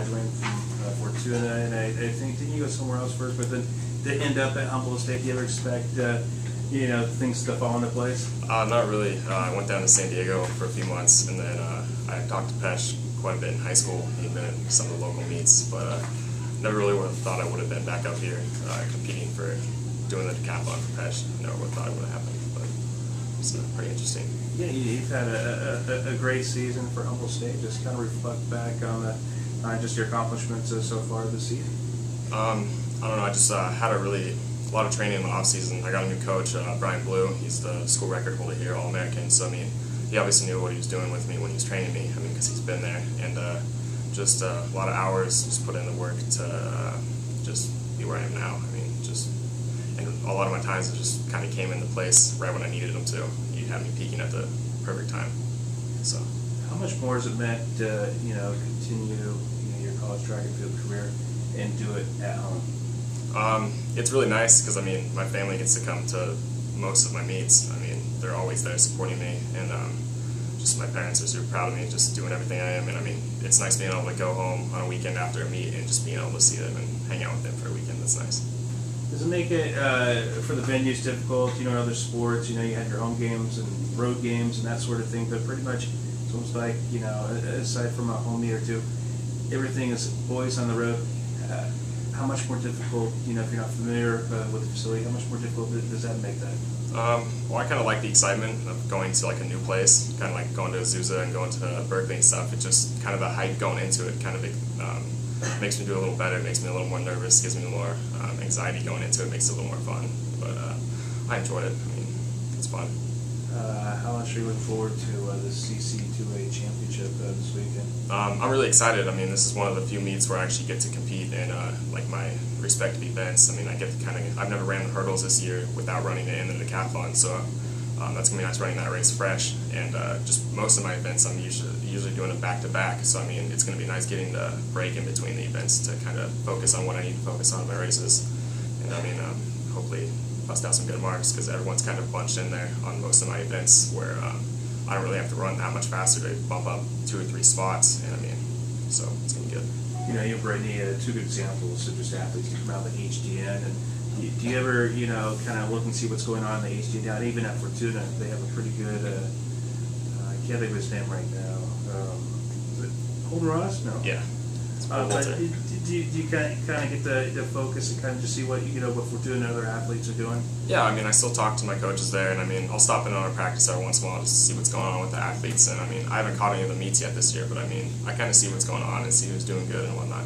graduating from Fortuna, and I think didn't you go somewhere else first, but then to end up at Humboldt State? Do you ever expect things to fall into place? Not really. I went down to San Diego for a few months, and then I talked to Pesh quite a bit in high school. He'd been at some of the local meets, but never really would have thought I would have been back up here competing for doing the decathlon for Pesh. Never would have thought it would have happened, but it's pretty interesting. Yeah, you've had a great season for Humboldt State. Just kind of reflect back on just your accomplishments so far this season. I don't know. I just had a lot of training in the off season. I got a new coach, Brian Blue. He's the school record holder here, All-American. So I mean, he obviously knew what he was doing with me when he was training me. I mean, because he's been there, and just a lot of hours, just put in the work to just be where I am now. I mean, and a lot of my times it just kind of came into place right when I needed them to. He had me peaking at the perfect time. So, how much more has it meant to continue your college track and field career and do it at home? It's really nice because I mean my family gets to come to most of my meets. I mean they're always there supporting me, and just my parents are super proud of me just doing everything I am. And I mean it's nice being able to go home on a weekend after a meet and just being able to see them and hang out with them for a weekend. That's nice. Does it make it for the venues difficult? In other sports, you had your home games and road games and that sort of thing, but pretty much it's almost like aside from a home meet or two, everything is always on the road. How much more difficult, if you're not familiar with the facility, how much more difficult does that make that? Well, I kind of like the excitement of going to like a new place, kind of like going to Azusa and going to Berkeley and stuff. It's just kind of the hype going into it kind of makes me do a little better, makes me a little more nervous, gives me more anxiety going into it, makes it a little more fun. But I enjoyed it. I mean, it's fun. How much are you looking forward to the CC2A championship this weekend? I'm really excited. I mean, this is one of the few meets where I actually get to compete in like my respective events. I mean, I get to I've never ran the hurdles this year without running it in the decathlon, so that's gonna be nice running that race fresh. And just most of my events, I'm usually doing it back to back. So I mean, it's gonna be nice getting the break in between the events to kind of focus on what I need to focus on in my races. And I mean, hopefully bust out some good marks because everyone's kind of bunched in there on most of my events where I don't really have to run that much faster to bump up 2 or 3 spots, and I mean, so it's gonna be good. You brought me 2 good examples of just athletes who come out of the HDN, and do you ever kind of look and see what's going on in the HDN down even at Fortuna? They have a pretty good I can't think of his name right now. Is it Holden Ross? No. Yeah. But do you kind of get the focus and kind of just see what what Fortuna and other athletes are doing? Yeah, I mean, I still talk to my coaches there, and I mean, I'll stop in on a practice every once in a while just to see what's going on with the athletes. And I mean, I haven't caught any of the meets yet this year, but I mean, I kind of see what's going on and see who's doing good and whatnot.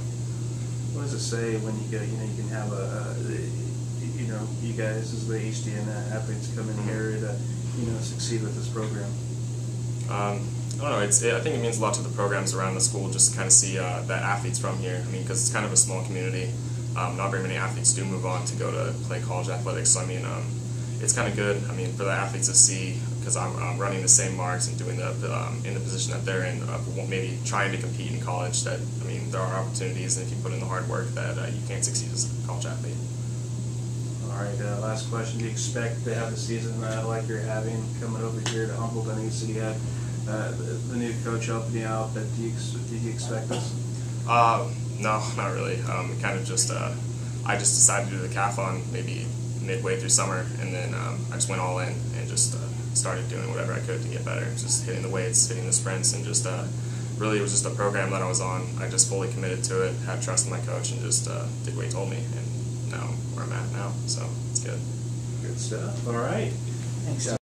What does it say when you get you can have you guys as the HDN athletes come in here to succeed with this program? I don't know. I think it means a lot to the programs around the school just to kind of see that athletes from here. I mean, because it's kind of a small community. Not very many athletes do move on to go to play college athletics. So I mean, it's kind of good. I mean, for the athletes to see, because I'm running the same marks and doing in the position that they're in, maybe trying to compete in college. That I mean, there are opportunities, and if you put in the hard work, that you can succeed as a college athlete. All right, last question. Do you expect to have a season like you're having coming over here to Humboldt? I know you said you had the new coach helping you out, but did you expect this? No, not really. Kind of just, I just decided to do the decathlon maybe midway through summer, and then I just went all in and just started doing whatever I could to get better. Just hitting the weights, hitting the sprints, and just really it was just a program that I was on. I just fully committed to it, had trust in my coach, and just did what he told me. And now I'm where I'm at now, so it's good. Good stuff. All right. Thanks.